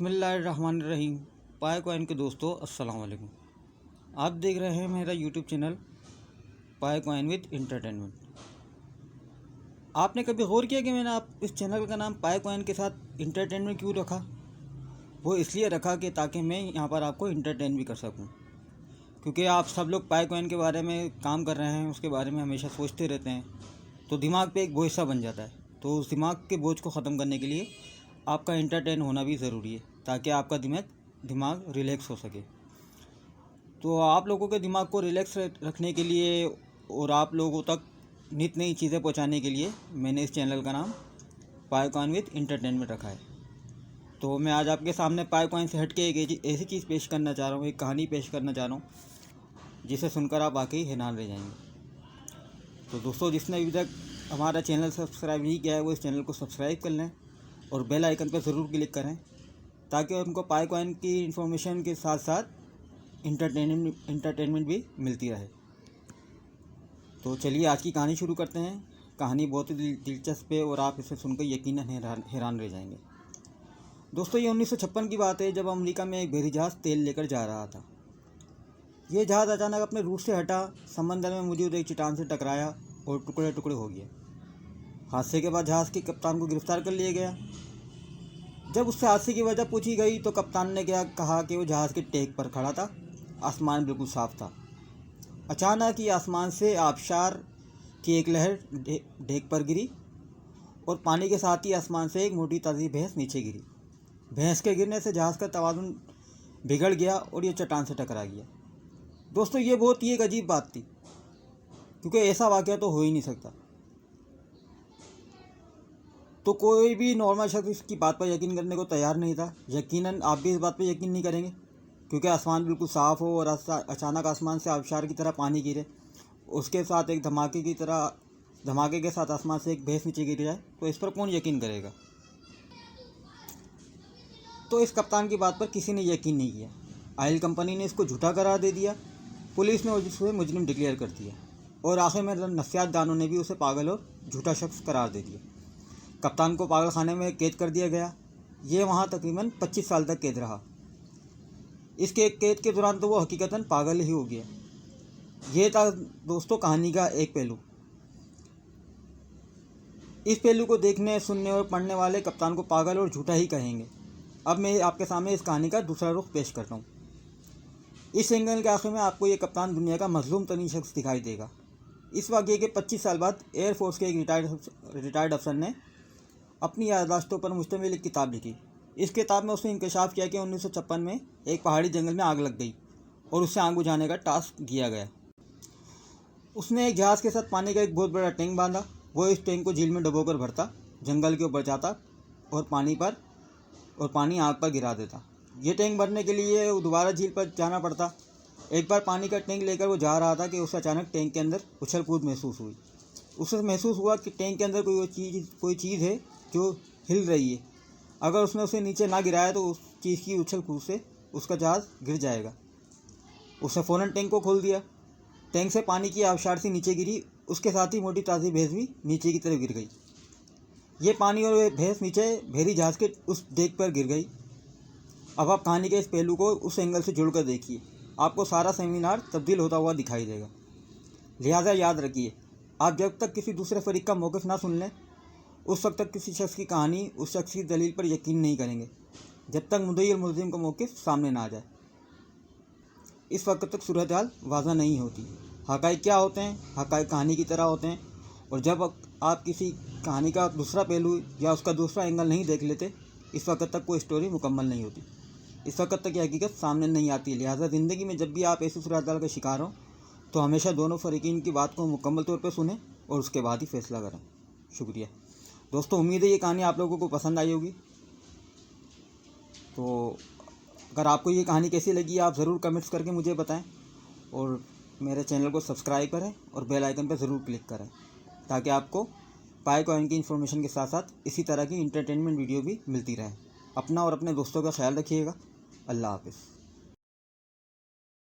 बिस्मिल्लाहिर्रहमानिर्रहीम। पाए कॉइन के दोस्तों अस्सलाम वालेकुम। आप देख रहे हैं मेरा यूट्यूब चैनल पाए कॉइन विद इंटरटेनमेंट। आपने कभी गौर किया कि मैंने आप इस चैनल का नाम पाए कॉइन के साथ इंटरटेनमेंट क्यों रखा? वो इसलिए रखा कि ताकि मैं यहाँ पर आपको इंटरटेन भी कर सकूँ, क्योंकि आप सब लोग पाए कॉइन के बारे में काम कर रहे हैं, उसके बारे में हमेशा सोचते रहते हैं, तो दिमाग पे एक बोझ सा बन जाता है। तो उस दिमाग के बोझ को ख़त्म करने के लिए आपका इंटरटेन होना भी ज़रूरी है, ताकि आपका दिमाग रिलैक्स हो सके। तो आप लोगों के दिमाग को रिलैक्स रखने के लिए और आप लोगों तक नित नई चीज़ें पहुंचाने के लिए मैंने इस चैनल का नाम पाए कॉइन विद इंटरटेनमेंट रखा है। तो मैं आज आपके सामने पाए कॉइन से हट के एक ऐसी चीज़ पेश करना चाह रहा हूँ, एक कहानी पेश करना चाह रहा हूँ जिसे सुनकर आप वाकई हैरान रह जाएंगे। तो दोस्तों, जिसने अभी तक हमारा चैनल सब्सक्राइब नहीं किया है वो इस चैनल को सब्सक्राइब कर लें और बेल आइकन पर ज़रूर क्लिक करें, ताकि उनको पाए कॉइन की इन्फॉर्मेशन के साथ साथ इंटरटेनमेंट भी मिलती रहे। तो चलिए आज की कहानी शुरू करते हैं। कहानी बहुत ही दिलचस्प है और आप इसे सुनकर यकीनन हैरान रह जाएंगे। दोस्तों, ये 1956 की बात है, जब अमेरिका में एक बहरी जहाज़ तेल लेकर जा रहा था। ये जहाज़ अचानक अपने रूट से हटा, समंदर में मौजूद एक चट्टान से टकराया और टुकड़े टुकड़े हो गया। हादसे के बाद जहाज़ के कप्तान को गिरफ्तार कर लिया गया। जब उससे हादसे की वजह पूछी गई तो कप्तान ने क्या कहा कि वो जहाज़ के टेक पर खड़ा था, आसमान बिल्कुल साफ था। अचानक ही आसमान से आबशार की एक लहर डेक पर गिरी और पानी के साथ ही आसमान से एक मोटी ताज़ी भैंस नीचे गिरी। भैंस के गिरने से जहाज़ का तवाज़ुन बिगड़ गया और ये चट्टान से टकरा गया। दोस्तों, ये बहुत ही एक अजीब बात थी, क्योंकि ऐसा वाक़या तो हो ही नहीं सकता। तो कोई भी नॉर्मल शख्स इसकी बात पर यकीन करने को तैयार नहीं था। यकीनन आप भी इस बात पर यकीन नहीं करेंगे, क्योंकि आसमान बिल्कुल साफ़ हो और अचानक आसमान से आबशार की तरह पानी गिरे, उसके साथ एक धमाके के साथ आसमान से एक भैंस नीचे गिर जाए, तो इस पर कौन यकीन करेगा। तो इस कप्तान की बात पर किसी ने यकीन नहीं किया। ऑयल कंपनी ने इसको झूठा करार दे दिया, पुलिस ने उसे मुजरिम डिक्लेयर कर दिया और आखिर में नफ्सियातदानों ने भी उसे पागल और झूठा शख्स करार दे दिया। कप्तान को पागल खाने में कैद कर दिया गया। ये वहाँ तकरीबन 25 साल तक कैद रहा। इस कैद के दौरान तो वो हकीकतन पागल ही हो गया। ये था दोस्तों कहानी का एक पहलू। इस पहलू को देखने, सुनने और पढ़ने वाले कप्तान को पागल और झूठा ही कहेंगे। अब मैं आपके सामने इस कहानी का दूसरा रुख पेश करता हूँ। इस एंगल के आखिर में आपको ये कप्तान दुनिया का मजलूम तरीन शख्स दिखाई देगा। इस वाक़ये के 25 साल बाद एयरफोर्स के एक रिटायर्ड अफसर ने अपनी याददाश्तों पर मुश्तमिल एक किताब लिखी। इस किताब में उसने इंकशाफ किया कि 1956 में एक पहाड़ी जंगल में आग लग गई और उससे आग बुझाने का टास्क दिया गया। उसने एक जहाज़ के साथ पानी का एक बहुत बड़ा टैंक बांधा। वो इस टैंक को झील में डुबोकर भरता, जंगल के ऊपर जाता और पानी आग पर गिरा देता। ये टैंक भरने के लिए दोबारा झील पर जाना पड़ता। एक बार पानी का टैंक लेकर वो जा रहा था कि उसे अचानक टैंक के अंदर उछल कूद महसूस हुई। उसे महसूस हुआ कि टैंक के अंदर कोई चीज़ है जो हिल रही है। अगर उसने उसे नीचे ना गिराया तो उस चीज़ की उछल कूद से उसका जहाज़ गिर जाएगा। उसने फ़ौरन टैंक को खोल दिया। टैंक से पानी की आबशार सी नीचे गिरी, उसके साथ ही मोटी ताज़ी भैंस भी नीचे की तरफ गिर गई। ये पानी और भैंस नीचे बहरी जहाज़ के उस डेक पर गिर गई। अब आप कहानी के इस पहलू को उस एंगल से जुड़कर देखिए, आपको सारा सेमिनार तब्दील होता हुआ दिखाई देगा। लिहाजा याद रखिए, आप जब तक किसी दूसरे फरीक का मौक़िफ़ ना सुन लें, उस वक्त तक किसी शख्स की कहानी, उस शख्स की दलील पर यकीन नहीं करेंगे, जब तक मुद्दई और मुल्ज़िम का मौक़िफ़ सामने ना आ जाए। इस वक्त तक सूरत हाल वाज़ह नहीं होती। हक़ाइक़ क्या होते हैं? हक़ाइक़ कहानी की तरह होते हैं, और जब आप किसी कहानी का दूसरा पहलू या उसका दूसरा एंगल नहीं देख लेते, इस वक्त तक कोई स्टोरी मुकम्मल नहीं होती, इस वक्त तक ये हकीकत सामने नहीं आती। लिहाजा ज़िंदगी में जब भी आप ऐसी सूरत हाल का शिकार हों, तो हमेशा दोनों फ़रीक़ीन की बात को मुकम्मल तौर पर सुनें और उसके बाद ही फ़ैसला करें। शुक्रिया दोस्तों, उम्मीद है ये कहानी आप लोगों को पसंद आई होगी। तो अगर आपको ये कहानी कैसी लगी, आप ज़रूर कमेंट्स करके मुझे बताएं और मेरे चैनल को सब्सक्राइब करें और बेल आइकन पर ज़रूर क्लिक करें, ताकि आपको पाए कॉइन की इन्फॉर्मेशन के साथ साथ इसी तरह की इंटरटेनमेंट वीडियो भी मिलती रहे। अपना और अपने दोस्तों का ख्याल रखिएगा। अल्लाह हाफ़िज़।